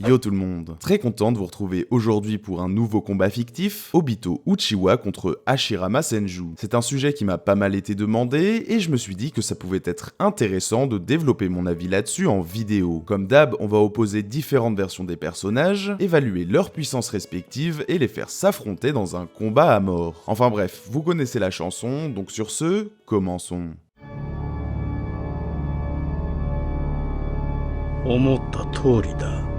Yo tout le monde, très content de vous retrouver aujourd'hui pour un nouveau combat fictif, Obito Uchiwa contre Hashirama Senju. C'est un sujet qui m'a pas mal été demandé et je me suis dit que ça pouvait être intéressant de développer mon avis là-dessus en vidéo. Comme d'hab, on va opposer différentes versions des personnages, évaluer leurs puissances respectives et les faire s'affronter dans un combat à mort. Enfin bref, vous connaissez la chanson, donc sur ce, commençons. 思った通りだ。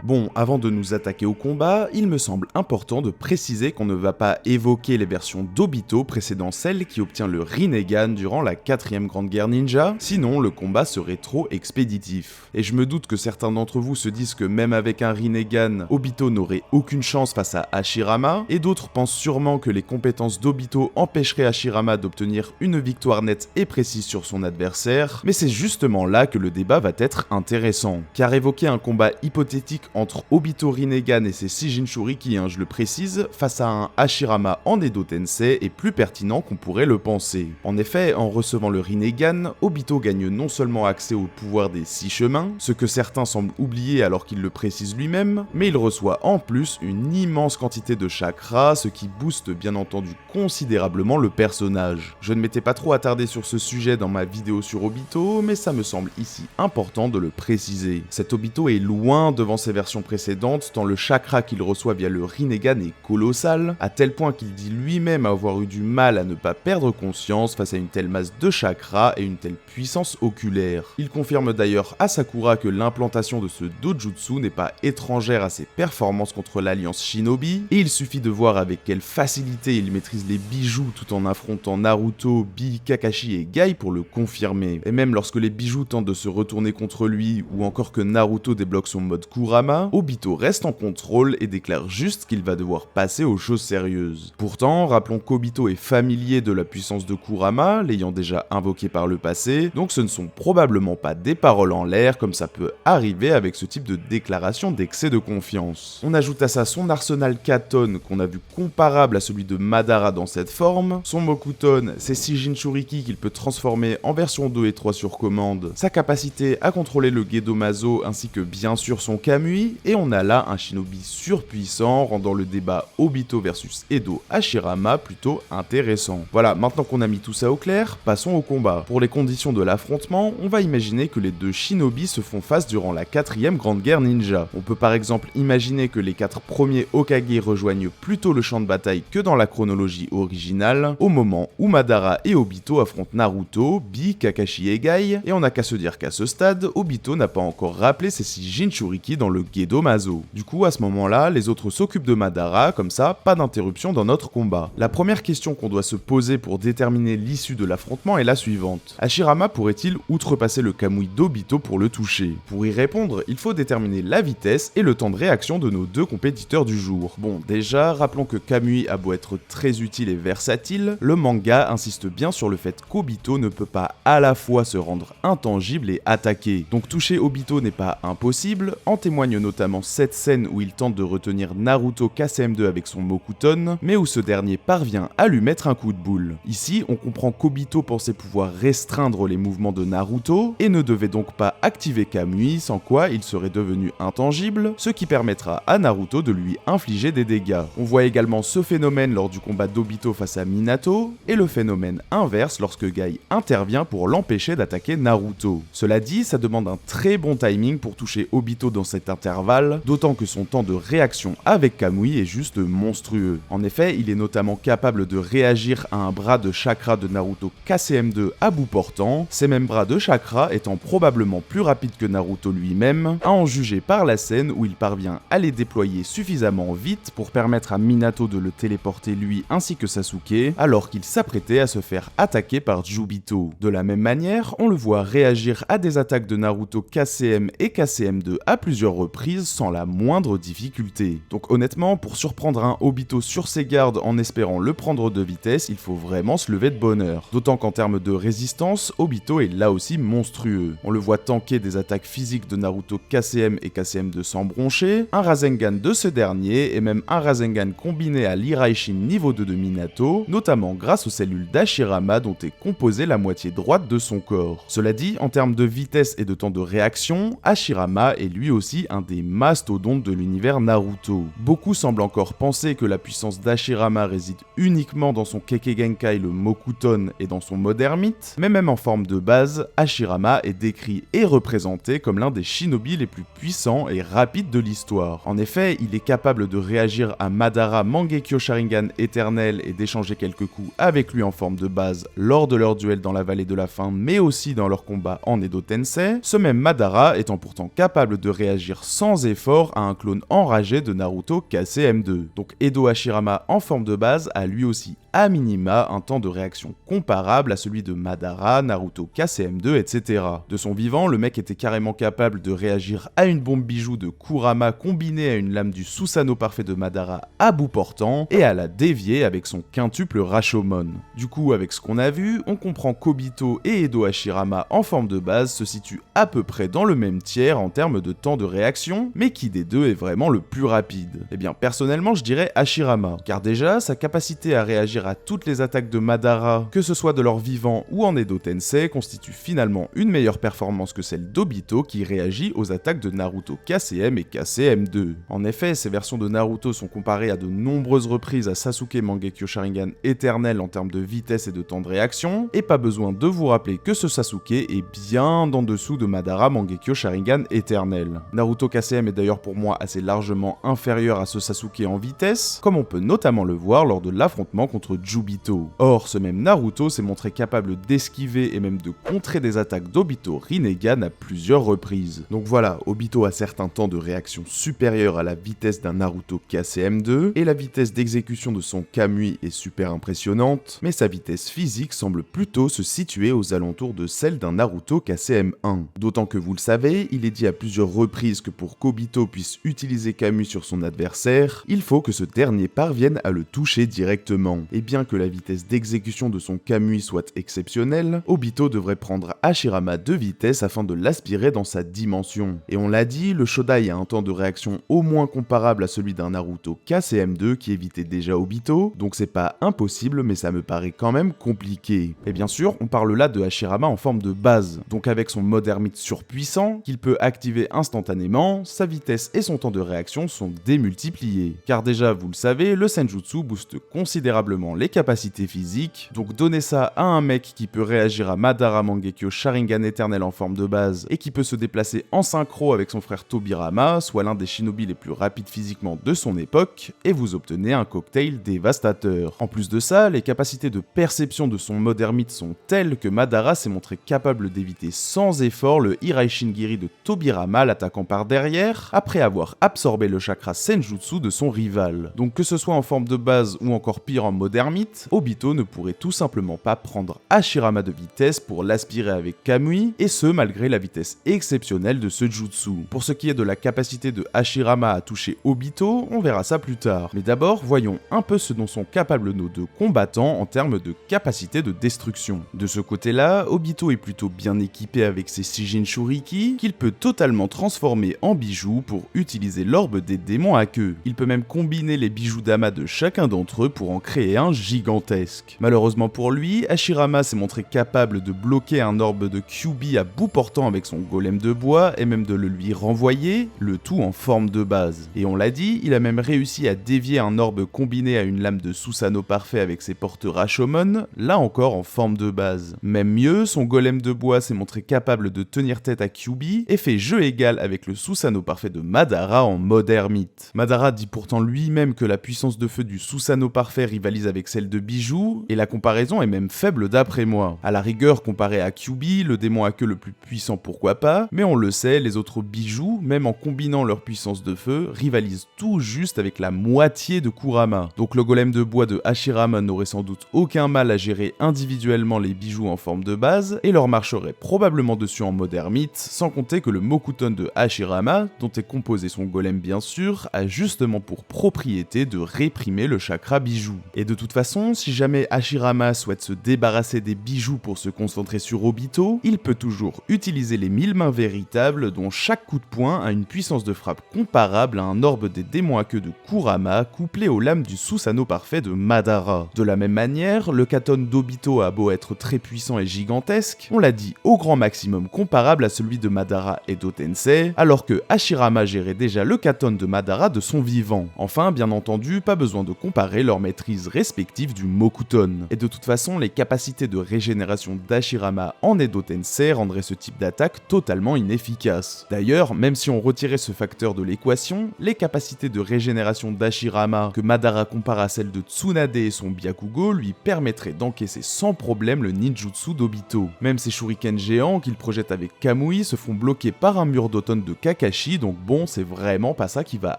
Bon, avant de nous attaquer au combat, il me semble important de préciser qu'on ne va pas évoquer les versions d'Obito précédant celle qui obtient le Rinnegan durant la 4ème Grande Guerre Ninja, sinon le combat serait trop expéditif. Et je me doute que certains d'entre vous se disent que même avec un Rinnegan, Obito n'aurait aucune chance face à Hashirama, et d'autres pensent sûrement que les compétences d'Obito empêcheraient Hashirama d'obtenir une victoire nette et précise sur son adversaire, mais c'est justement là que le débat va être intéressant, car évoquer un combat hypothétique entre Obito Rinnegan et ses 6 Jinchuriki, je le précise, face à un Hashirama en Edo Tensei est plus pertinent qu'on pourrait le penser. En effet, en recevant le Rinnegan, Obito gagne non seulement accès au pouvoir des 6 chemins, ce que certains semblent oublier alors qu'il le précise lui-même, mais il reçoit en plus une immense quantité de chakra, ce qui booste bien entendu considérablement le personnage. Je ne m'étais pas trop attardé sur ce sujet dans ma vidéo sur Obito, mais ça me semble ici important de le préciser. Cet Obito est loin devant ses versions précédentes, tant le chakra qu'il reçoit via le Rinnegan est colossal, à tel point qu'il dit lui-même avoir eu du mal à ne pas perdre conscience face à une telle masse de chakra et une telle puissance oculaire. Il confirme d'ailleurs à Sakura que l'implantation de ce dojutsu n'est pas étrangère à ses performances contre l'alliance Shinobi, et il suffit de voir avec quelle facilité il maîtrise les bijoux tout en affrontant Naruto, Bi, Kakashi et Gai pour le confirmer. Et même lorsque les bijoux tentent de se retourner contre lui, ou encore que Naruto débloque son mode Kurama, Obito reste en contrôle et déclare juste qu'il va devoir passer aux choses sérieuses. Pourtant, rappelons qu'Obito est familier de la puissance de Kurama, l'ayant déjà invoqué par le passé, donc ce ne sont probablement pas des paroles en l'air comme ça peut arriver avec ce type de déclaration d'excès de confiance. On ajoute à ça son arsenal Katon qu'on a vu comparable à celui de Madara dans cette forme, son Mokuton, ses 6 Jinchuriki qu'il peut transformer en version 2 et 3 sur commande, sa capacité à contrôler le Gedomazo ainsi que bien sûr son Kamui, et on a là un shinobi surpuissant, rendant le débat Obito versus Edo Hashirama plutôt intéressant. Voilà, maintenant qu'on a mis tout ça au clair, passons au combat. Pour les conditions de l'affrontement, on va imaginer que les deux shinobi se font face durant la 4ème Grande Guerre Ninja. On peut par exemple imaginer que les 4 premiers Hokage rejoignent plutôt le champ de bataille que dans la chronologie originale, au moment où Madara et Obito affrontent Naruto, Bi, Kakashi et Gai, et on n'a qu'à se dire qu'à ce stade, Obito n'a pas encore rappelé ses 6 Jinchuriki dans le Gedomazo. Du coup, à ce moment-là, les autres s'occupent de Madara, comme ça, pas d'interruption dans notre combat. La première question qu'on doit se poser pour déterminer l'issue de l'affrontement est la suivante. Hashirama pourrait-il outrepasser le Kamui d'Obito pour le toucher? Pour y répondre, il faut déterminer la vitesse et le temps de réaction de nos deux compétiteurs du jour. Bon, déjà, rappelons que Kamui a beau être très utile et versatile, le manga insiste bien sur le fait qu'Obito ne peut pas à la fois se rendre intangible et attaquer. Donc toucher Obito n'est pas impossible, en témoigne notamment cette scène où il tente de retenir Naruto KCM2 avec son Mokuton, mais où ce dernier parvient à lui mettre un coup de boule. Ici, on comprend qu'Obito pensait pouvoir restreindre les mouvements de Naruto, et ne devait donc pas activer Kamui, sans quoi il serait devenu intangible, ce qui permettra à Naruto de lui infliger des dégâts. On voit également ce phénomène lors du combat d'Obito face à Minato, et le phénomène inverse lorsque Gai intervient pour l'empêcher d'attaquer Naruto. Cela dit, ça demande un très bon timing pour toucher Obito dans cet intervalle, d'autant que son temps de réaction avec Kamui est juste monstrueux. En effet, il est notamment capable de réagir à un bras de chakra de Naruto KCM2 à bout portant, ces mêmes bras de chakra étant probablement plus rapides que Naruto lui-même, à en juger par la scène où il parvient à les déployer suffisamment vite pour permettre à Minato de le téléporter lui ainsi que Sasuke, alors qu'il s'apprêtait à se faire attaquer par Jubito. De la même manière, on le voit réagir à des attaques de Naruto KCM et KCM2 à plusieurs reprises, reprises sans la moindre difficulté. Donc honnêtement, pour surprendre un Obito sur ses gardes en espérant le prendre de vitesse, il faut vraiment se lever de bonne heure. D'autant qu'en termes de résistance, Obito est là aussi monstrueux. On le voit tanker des attaques physiques de Naruto KCM et KCM2 sans broncher, un Rasengan de ce dernier et même un Rasengan combiné à l'Iraishin niveau 2 de Minato, notamment grâce aux cellules d'Hashirama dont est composée la moitié droite de son corps. Cela dit, en termes de vitesse et de temps de réaction, Hashirama est lui aussi un des mastodontes de l'univers Naruto. Beaucoup semblent encore penser que la puissance d'Hashirama réside uniquement dans son Kekkei le Mokuton et dans son mode ermite, mais même en forme de base, Hashirama est décrit et représenté comme l'un des shinobi les plus puissants et rapides de l'histoire. En effet, il est capable de réagir à Madara Mangekyo Sharingan éternel et d'échanger quelques coups avec lui en forme de base lors de leur duel dans la vallée de la faim, mais aussi dans leur combat en Edo Tensei, ce même Madara étant pourtant capable de réagir sans effort à un clone enragé de Naruto KCM2. Donc Edo Hashirama en forme de base a lui aussi à minima un temps de réaction comparable à celui de Madara, Naruto KCM2, etc. De son vivant, le mec était carrément capable de réagir à une bombe bijou de Kurama combinée à une lame du Susanoo parfait de Madara à bout portant et à la dévier avec son quintuple Rashomon. Du coup, avec ce qu'on a vu, on comprend qu'Obito et Edo Hashirama en forme de base se situent à peu près dans le même tiers en termes de temps de réaction, mais qui des deux est vraiment le plus rapide? Eh bien, personnellement, je dirais Hashirama, car déjà, sa capacité à réagir à toutes les attaques de Madara, que ce soit de leur vivant ou en Edo Tensei, constitue finalement une meilleure performance que celle d'Obito qui réagit aux attaques de Naruto KCM et KCM2. En effet, ces versions de Naruto sont comparées à de nombreuses reprises à Sasuke Mangekyo Sharingan éternel en termes de vitesse et de temps de réaction, et pas besoin de vous rappeler que ce Sasuke est bien en dessous de Madara Mangekyo Sharingan éternel. Naruto KCM est d'ailleurs pour moi assez largement inférieur à ce Sasuke en vitesse, comme on peut notamment le voir lors de l'affrontement contre Jubito. Or, ce même Naruto s'est montré capable d'esquiver et même de contrer des attaques d'Obito Rinnegan à plusieurs reprises. Donc voilà, Obito a certes un temps de réaction supérieur à la vitesse d'un Naruto KCM2, et la vitesse d'exécution de son Kamui est super impressionnante, mais sa vitesse physique semble plutôt se situer aux alentours de celle d'un Naruto KCM1. D'autant que vous le savez, il est dit à plusieurs reprises que pour qu'Obito puisse utiliser Kamui sur son adversaire, il faut que ce dernier parvienne à le toucher directement. Et bien que la vitesse d'exécution de son Kamui soit exceptionnelle, Obito devrait prendre Hashirama de vitesse afin de l'aspirer dans sa dimension. Et on l'a dit, le Shodai a un temps de réaction au moins comparable à celui d'un Naruto KCM2 qui évitait déjà Obito, donc c'est pas impossible mais ça me paraît quand même compliqué. Et bien sûr, on parle là de Hashirama en forme de base, donc avec son mode ermite surpuissant, qu'il peut activer instantanément, sa vitesse et son temps de réaction sont démultipliés. Car déjà, vous le savez, le Senjutsu booste considérablement les capacités physiques, donc donner ça à un mec qui peut réagir à Madara Mangekyo Sharingan éternel en forme de base et qui peut se déplacer en synchro avec son frère Tobirama, soit l'un des shinobi les plus rapides physiquement de son époque, et vous obtenez un cocktail dévastateur. En plus de ça, les capacités de perception de son mode ermite sont telles que Madara s'est montré capable d'éviter sans effort le Iraishingiri de Tobirama l'attaquant par derrière, après avoir absorbé le chakra Senjutsu de son rival. Donc que ce soit en forme de base ou encore pire en mode ermite, Obito ne pourrait tout simplement pas prendre Hashirama de vitesse pour l'aspirer avec Kamui, et ce malgré la vitesse exceptionnelle de ce jutsu. Pour ce qui est de la capacité de Hashirama à toucher Obito, on verra ça plus tard. Mais d'abord, voyons un peu ce dont sont capables nos deux combattants en termes de capacité de destruction. De ce côté-là, Obito est plutôt bien équipé avec ses Shijin Shuriki, qu'il peut totalement transformer en bijoux pour utiliser l'orbe des démons à queue. Il peut même combiner les bijoux d'Ama de chacun d'entre eux pour en créer un gigantesque. Malheureusement pour lui, Hashirama s'est montré capable de bloquer un orbe de Kyuubi à bout portant avec son golem de bois et même de le lui renvoyer, le tout en forme de base. Et on l'a dit, il a même réussi à dévier un orbe combiné à une lame de Susanoo parfait avec ses portes Rashomon, là encore en forme de base. Même mieux, son golem de bois s'est montré capable de tenir tête à Kyuubi et fait jeu égal avec le Susanoo parfait de Madara en mode ermite. Madara dit pourtant lui-même que la puissance de feu du Susanoo parfait rivalise avec avec celle de Bijou, et la comparaison est même faible d'après moi. À la rigueur, comparé à Kyuubi, le démon à queue le plus puissant pourquoi pas, mais on le sait, les autres bijoux, même en combinant leur puissance de feu, rivalisent tout juste avec la moitié de Kurama. Donc le golem de bois de Hashirama n'aurait sans doute aucun mal à gérer individuellement les bijoux en forme de base, et leur marcherait probablement dessus en mode ermite, sans compter que le Mokuton de Hashirama, dont est composé son golem bien sûr, a justement pour propriété de réprimer le chakra bijou. Et de toute façon, si jamais Hashirama souhaite se débarrasser des bijoux pour se concentrer sur Obito, il peut toujours utiliser les 1000 mains véritables dont chaque coup de poing a une puissance de frappe comparable à un orbe des démons à queue de Kurama couplé aux lames du Susanoo parfait de Madara. De la même manière, le Katon d'Obito a beau être très puissant et gigantesque, on l'a dit au grand maximum comparable à celui de Madara et d'Otensei, alors que Hashirama gérait déjà le Katon de Madara de son vivant. Enfin, bien entendu, pas besoin de comparer leurs maîtrises respectives du Mokuton. Et de toute façon, les capacités de régénération d'Hashirama en Edo Tensei rendraient ce type d'attaque totalement inefficace. D'ailleurs, même si on retirait ce facteur de l'équation, les capacités de régénération d'Hashirama que Madara compare à celles de Tsunade et son Byakugo lui permettraient d'encaisser sans problème le ninjutsu d'Obito. Même ces shurikens géants qu'il projette avec Kamui se font bloquer par un mur d'automne de Kakashi, donc bon, c'est vraiment pas ça qui va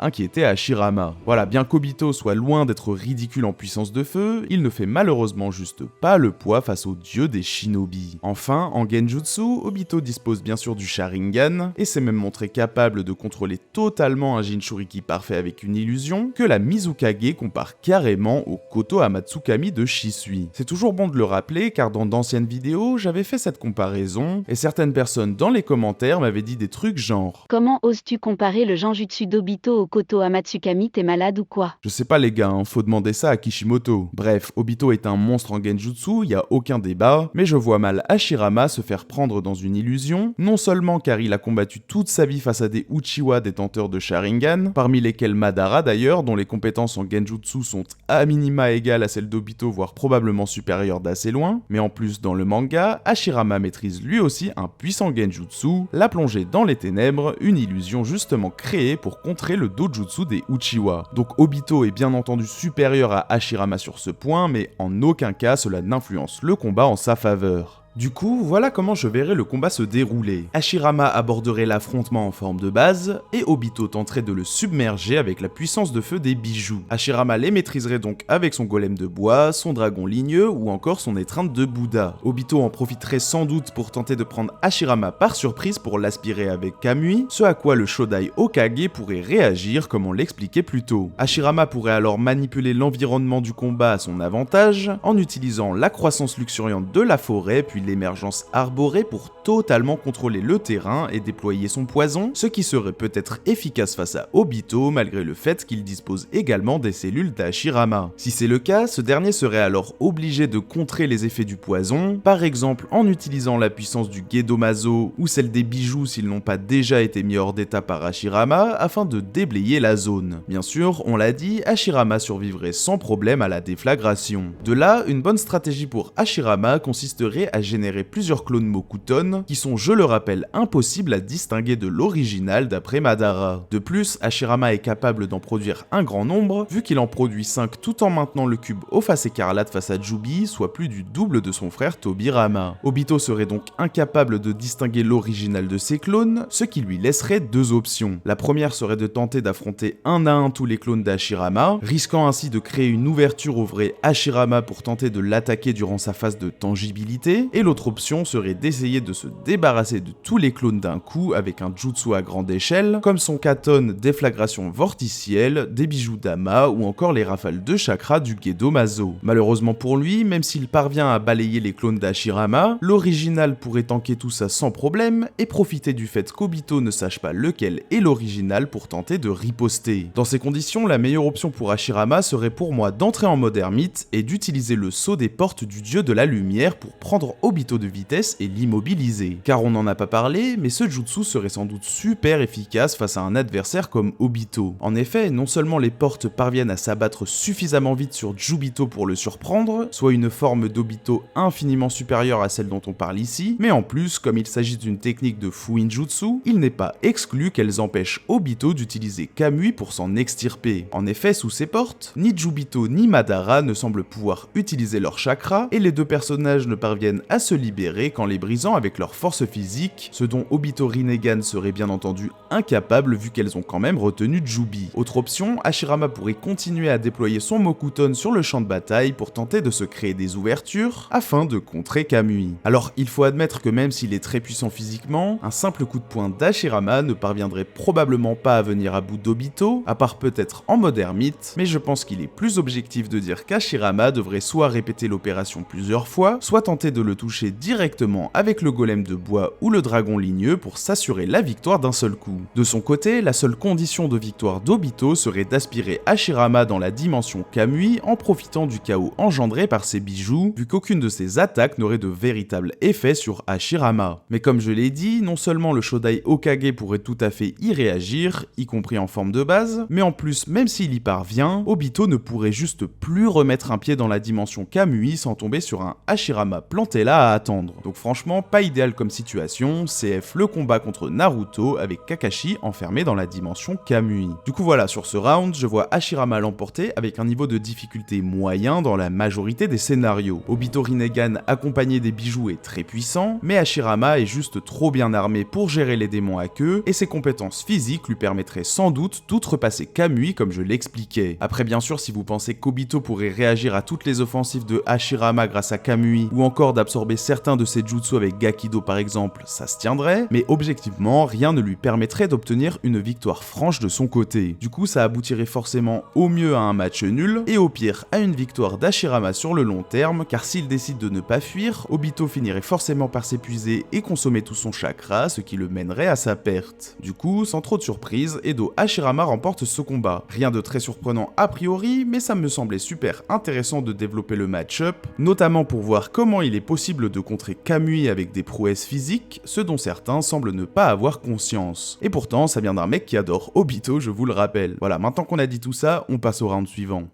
inquiéter Hashirama. Voilà, bien qu'Obito soit loin d'être ridicule en puissance de feu, il ne fait malheureusement juste pas le poids face au dieu des shinobi. Enfin, en genjutsu, Obito dispose bien sûr du Sharingan, et s'est même montré capable de contrôler totalement un Jinchuriki parfait avec une illusion, que la Mizukage compare carrément au Koto Amatsukami de Shisui. C'est toujours bon de le rappeler, car dans d'anciennes vidéos, j'avais fait cette comparaison, et certaines personnes dans les commentaires m'avaient dit des trucs genre « Comment oses-tu comparer le Genjutsu d'Obito au Koto Amatsukami, t'es malade ou quoi ?» Je sais pas les gars, faut demander ça à Kishimoto. Bref, Obito est un monstre en genjutsu, y a aucun débat, mais je vois mal Hashirama se faire prendre dans une illusion, non seulement car il a combattu toute sa vie face à des Uchiwa détenteurs de Sharingan, parmi lesquels Madara d'ailleurs, dont les compétences en genjutsu sont à minima égales à celles d'Obito, voire probablement supérieures d'assez loin, mais en plus dans le manga, Hashirama maîtrise lui aussi un puissant genjutsu, la plongée dans les ténèbres, une illusion justement créée pour contrer le dojutsu des Uchiwa. Donc Obito est bien entendu supérieur à Hashirama sur ce point, mais en aucun cas cela n'influence le combat en sa faveur. Du coup, voilà comment je verrais le combat se dérouler. Hashirama aborderait l'affrontement en forme de base, et Obito tenterait de le submerger avec la puissance de feu des bijoux. Hashirama les maîtriserait donc avec son golem de bois, son dragon ligneux ou encore son étreinte de Bouddha. Obito en profiterait sans doute pour tenter de prendre Hashirama par surprise pour l'aspirer avec Kamui, ce à quoi le Shodai Hokage pourrait réagir comme on l'expliquait plus tôt. Hashirama pourrait alors manipuler l'environnement du combat à son avantage, en utilisant la croissance luxuriante de la forêt puis l'émergence arborée pour totalement contrôler le terrain et déployer son poison, ce qui serait peut-être efficace face à Obito malgré le fait qu'il dispose également des cellules d'Hashirama. Si c'est le cas, ce dernier serait alors obligé de contrer les effets du poison, par exemple en utilisant la puissance du Gedomazo ou celle des bijoux s'ils n'ont pas déjà été mis hors d'état par Hashirama afin de déblayer la zone. Bien sûr, on l'a dit, Hashirama survivrait sans problème à la déflagration. De là, une bonne stratégie pour Hashirama consisterait à générer plusieurs clones Mokuton, qui sont, je le rappelle, impossibles à distinguer de l'original d'après Madara. De plus, Hashirama est capable d'en produire un grand nombre, vu qu'il en produit 5 tout en maintenant le cube aux faces écarlates face à Jubi, soit plus du double de son frère Tobirama. Obito serait donc incapable de distinguer l'original de ses clones, ce qui lui laisserait deux options. La première serait de tenter d'affronter un à un tous les clones d'Hashirama, risquant ainsi de créer une ouverture au vrai Hashirama pour tenter de l'attaquer durant sa phase de tangibilité, et l'autre option serait d'essayer de se débarrasser de tous les clones d'un coup avec un jutsu à grande échelle, comme son Katon déflagration vorticielle, des bijoux d'Ama ou encore les rafales de chakra du Gedomazo. Malheureusement pour lui, même s'il parvient à balayer les clones d'Hashirama, l'original pourrait tanker tout ça sans problème et profiter du fait qu'Obito ne sache pas lequel est l'original pour tenter de riposter. Dans ces conditions, la meilleure option pour Hashirama serait pour moi d'entrer en mode ermite et d'utiliser le sceau des portes du dieu de la lumière pour prendre Obito de vitesse et l'immobiliser. Car on n'en a pas parlé, mais ce jutsu serait sans doute super efficace face à un adversaire comme Obito. En effet, non seulement les portes parviennent à s'abattre suffisamment vite sur Jubito pour le surprendre, soit une forme d'Obito infiniment supérieure à celle dont on parle ici, mais en plus, comme il s'agit d'une technique de Fuinjutsu, il n'est pas exclu qu'elles empêchent Obito d'utiliser Kamui pour s'en extirper. En effet, sous ces portes, ni Jubito ni Madara ne semblent pouvoir utiliser leur chakra, et les deux personnages ne parviennent à se libérer qu'en les brisant avec leur force physique, ce dont Obito Rinnegan serait bien entendu incapable vu qu'elles ont quand même retenu Jubi. Autre option, Hashirama pourrait continuer à déployer son Mokuton sur le champ de bataille pour tenter de se créer des ouvertures afin de contrer Kamui. Alors il faut admettre que même s'il est très puissant physiquement, un simple coup de poing d'Hashirama ne parviendrait probablement pas à venir à bout d'Obito, à part peut-être en mode ermite, mais je pense qu'il est plus objectif de dire qu'Hashirama devrait soit répéter l'opération plusieurs fois, soit tenter de le toucher directement avec le golem de bois ou le dragon ligneux pour s'assurer la victoire d'un seul coup. De son côté, la seule condition de victoire d'Obito serait d'aspirer Hashirama dans la dimension Kamui en profitant du chaos engendré par ses bijoux, vu qu'aucune de ses attaques n'aurait de véritable effet sur Hashirama. Mais comme je l'ai dit, non seulement le Shodai Hokage pourrait tout à fait y réagir, y compris en forme de base, mais en plus, même s'il y parvient, Obito ne pourrait juste plus remettre un pied dans la dimension Kamui sans tomber sur un Hashirama planté là à attendre. Donc franchement, pas idéal comme situation, CF le combat contre Naruto avec Kakashi enfermé dans la dimension Kamui. Du coup voilà, sur ce round, je vois Hashirama l'emporter avec un niveau de difficulté moyen dans la majorité des scénarios. Obito Rinnegan accompagné des bijoux est très puissant, mais Hashirama est juste trop bien armé pour gérer les démons à queue, et ses compétences physiques lui permettraient sans doute d'outrepasser Kamui comme je l'expliquais. Après bien sûr, si vous pensez qu'Obito pourrait réagir à toutes les offensives de Hashirama grâce à Kamui, ou encore d'absorber certains de ses jutsu avec Gakido par exemple, ça se tiendrait, mais objectivement, rien ne lui permettrait d'obtenir une victoire franche de son côté. Du coup, ça aboutirait forcément au mieux à un match nul, et au pire à une victoire d'Hashirama sur le long terme, car s'il décide de ne pas fuir, Obito finirait forcément par s'épuiser et consommer tout son chakra, ce qui le mènerait à sa perte. Du coup, sans trop de surprise, Edo Hashirama remporte ce combat. Rien de très surprenant a priori, mais ça me semblait super intéressant de développer le match-up, notamment pour voir comment il est possible de contrer Kamui avec des prouesses physiques, ce dont certains semblent ne pas avoir conscience. Et pourtant, ça vient d'un mec qui adore Obito, je vous le rappelle. Voilà, maintenant qu'on a dit tout ça, on passe au round suivant.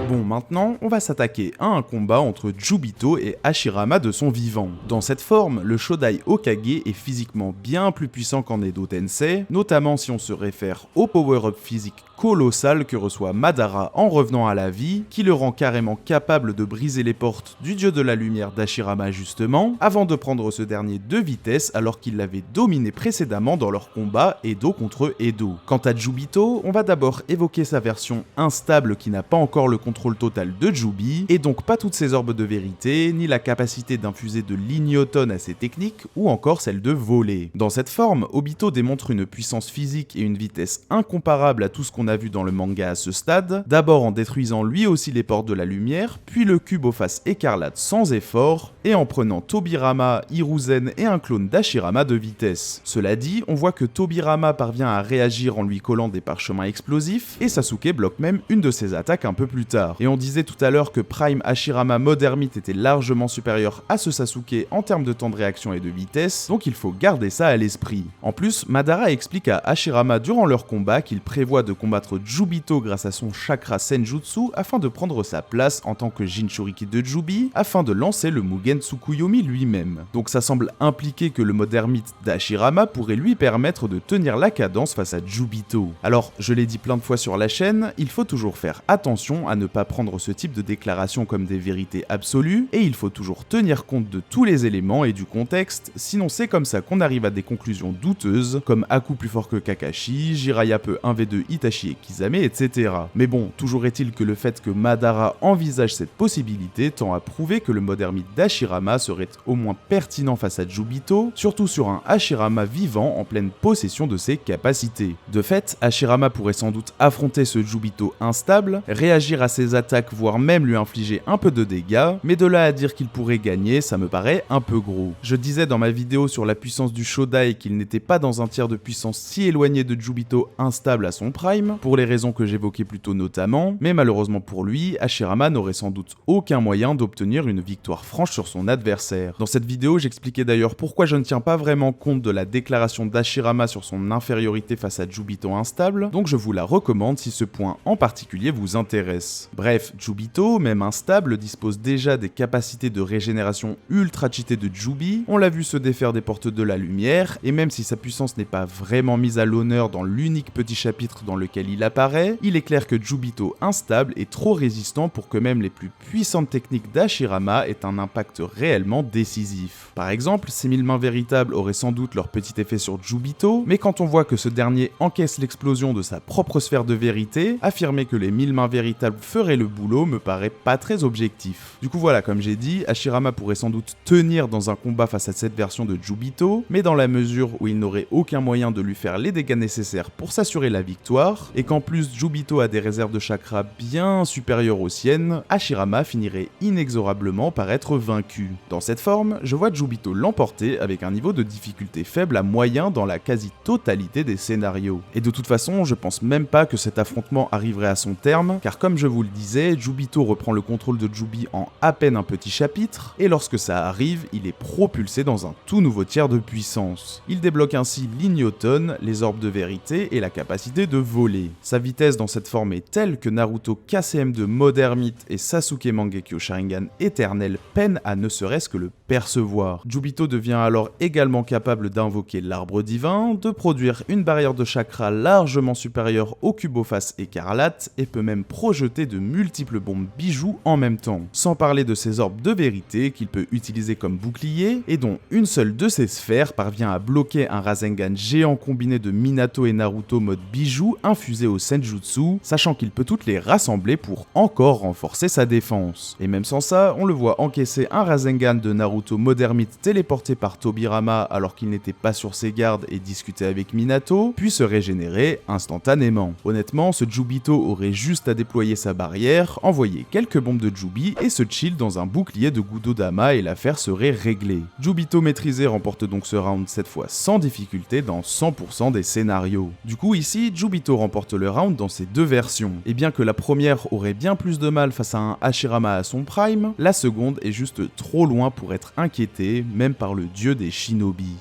Bon, maintenant, on va s'attaquer à un combat entre Jubito et Hashirama de son vivant. Dans cette forme, le Shodai Hokage est physiquement bien plus puissant qu'en Edo Tensei, notamment si on se réfère au power-up physique colossal que reçoit Madara en revenant à la vie, qui le rend carrément capable de briser les portes du dieu de la lumière d'Hashirama justement, avant de prendre ce dernier de vitesse alors qu'il l'avait dominé précédemment dans leur combat Edo contre Edo. Quant à Jubito, on va d'abord évoquer sa version instable qui n'a pas encore le contrôle total de Jubi, et donc pas toutes ses orbes de vérité, ni la capacité d'infuser de l'ignoton à ses techniques, ou encore celle de voler. Dans cette forme, Obito démontre une puissance physique et une vitesse incomparables à tout ce qu'on a vu dans le manga à ce stade, d'abord en détruisant lui aussi les portes de la lumière, puis le cube aux faces écarlates sans effort, et en prenant Tobirama, Hiruzen et un clone d'Hashirama de vitesse. Cela dit, on voit que Tobirama parvient à réagir en lui collant des parchemins explosifs, et Sasuke bloque même une de ses attaques un peu plus tard. Et on disait tout à l'heure que Prime Hashirama mode ermite était largement supérieur à ce Sasuke en termes de temps de réaction et de vitesse, donc il faut garder ça à l'esprit. En plus, Madara explique à Hashirama durant leur combat qu'il prévoit de combattre Jubito grâce à son chakra Senjutsu afin de prendre sa place en tant que Jinchuriki de Jubi, afin de lancer le Mugen Tsukuyomi lui-même. Donc ça semble impliquer que le mode ermite d'Hashirama pourrait lui permettre de tenir la cadence face à Jubito. Alors, je l'ai dit plein de fois sur la chaîne, il faut toujours faire attention à ne pas prendre ce type de déclaration comme des vérités absolues, et il faut toujours tenir compte de tous les éléments et du contexte, sinon c'est comme ça qu'on arrive à des conclusions douteuses, comme Aku plus fort que Kakashi, Jiraiya peut 1v2 Itachi Itachi et Kisame, etc. Mais bon, toujours est-il que le fait que Madara envisage cette possibilité tend à prouver que le mode ermite d'Hashirama serait au moins pertinent face à Jubito, surtout sur un Hashirama vivant en pleine possession de ses capacités. De fait, Hashirama pourrait sans doute affronter ce Jubito instable, réagir à ses attaques voire même lui infliger un peu de dégâts, mais de là à dire qu'il pourrait gagner, ça me paraît un peu gros. Je disais dans ma vidéo sur la puissance du Shodai qu'il n'était pas dans un tiers de puissance si éloigné de Jubito instable à son prime, pour les raisons que j'évoquais plus tôt notamment, mais malheureusement pour lui, Hashirama n'aurait sans doute aucun moyen d'obtenir une victoire franche sur son adversaire. Dans cette vidéo, j'expliquais d'ailleurs pourquoi je ne tiens pas vraiment compte de la déclaration d'Hashirama sur son infériorité face à Jubito instable, donc je vous la recommande si ce point en particulier vous intéresse. Bref, Jubito, même instable, dispose déjà des capacités de régénération ultra cheatées de Jubi, on l'a vu se défaire des portes de la lumière, et même si sa puissance n'est pas vraiment mise à l'honneur dans l'unique petit chapitre dans lequel il apparaît, il est clair que Jubito instable est trop résistant pour que même les plus puissantes techniques d'Hashirama aient un impact réellement décisif. Par exemple, ces 1000 mains véritables auraient sans doute leur petit effet sur Jubito, mais quand on voit que ce dernier encaisse l'explosion de sa propre sphère de vérité, affirmer que les 1000 mains véritables feraient le boulot me paraît pas très objectif. Du coup voilà, comme j'ai dit, Hashirama pourrait sans doute tenir dans un combat face à cette version de Jubito, mais dans la mesure où il n'aurait aucun moyen de lui faire les dégâts nécessaires pour s'assurer la victoire, et qu'en plus Jubito a des réserves de chakra bien supérieures aux siennes, Hashirama finirait inexorablement par être vaincu. Dans cette forme, je vois Jubito l'emporter avec un niveau de difficulté faible à moyen dans la quasi-totalité des scénarios. Et de toute façon, je pense même pas que cet affrontement arriverait à son terme, car comme je vous le disais, Jubito reprend le contrôle de Jubi en à peine un petit chapitre, et lorsque ça arrive, il est propulsé dans un tout nouveau tiers de puissance. Il débloque ainsi l'Ignoton, les orbes de vérité et la capacité de voler. Sa vitesse dans cette forme est telle que Naruto KCM2 Mode Ermite et Sasuke Mangekyo Sharingan éternel peinent à ne serait-ce que le percevoir. Jubito devient alors également capable d'invoquer l'arbre divin, de produire une barrière de chakra largement supérieure au Cubophase écarlate et peut même projeter de multiples bombes bijoux en même temps. Sans parler de ses orbes de vérité qu'il peut utiliser comme bouclier et dont une seule de ses sphères parvient à bloquer un Rasengan géant combiné de Minato et Naruto mode bijou infusé au Senjutsu, sachant qu'il peut toutes les rassembler pour encore renforcer sa défense. Et même sans ça, on le voit encaisser un Rasengan de Naruto mode ermite téléporté par Tobirama alors qu'il n'était pas sur ses gardes et discuter avec Minato, puis se régénérer instantanément. Honnêtement, ce Jubito aurait juste à déployer sa barrière, envoyer quelques bombes de Jubi et se chill dans un bouclier de Gudodama et l'affaire serait réglée. Jubito maîtrisé remporte donc ce round cette fois sans difficulté dans 100% des scénarios. Du coup ici, Jubito remporte le round dans ses deux versions. Et bien que la première aurait bien plus de mal face à un Hashirama à son prime, la seconde est juste trop loin pour être inquiétée, même par le dieu des shinobi.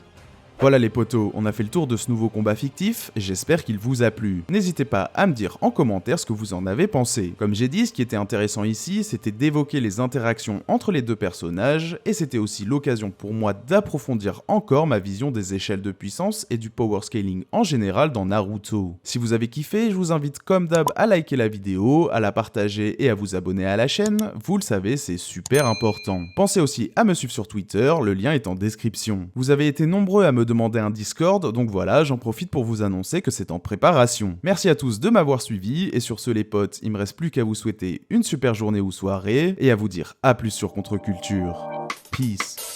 Voilà les potos, on a fait le tour de ce nouveau combat fictif, j'espère qu'il vous a plu. N'hésitez pas à me dire en commentaire ce que vous en avez pensé. Comme j'ai dit, ce qui était intéressant ici, c'était d'évoquer les interactions entre les deux personnages, et c'était aussi l'occasion pour moi d'approfondir encore ma vision des échelles de puissance et du power scaling en général dans Naruto. Si vous avez kiffé, je vous invite comme d'hab à liker la vidéo, à la partager et à vous abonner à la chaîne, vous le savez, c'est super important. Pensez aussi à me suivre sur Twitter, le lien est en description. Vous avez été nombreux à me demander un Discord, donc voilà, j'en profite pour vous annoncer que c'est en préparation. Merci à tous de m'avoir suivi, et sur ce les potes, il me reste plus qu'à vous souhaiter une super journée ou soirée, et à vous dire à plus sur Contre-Culture. Peace.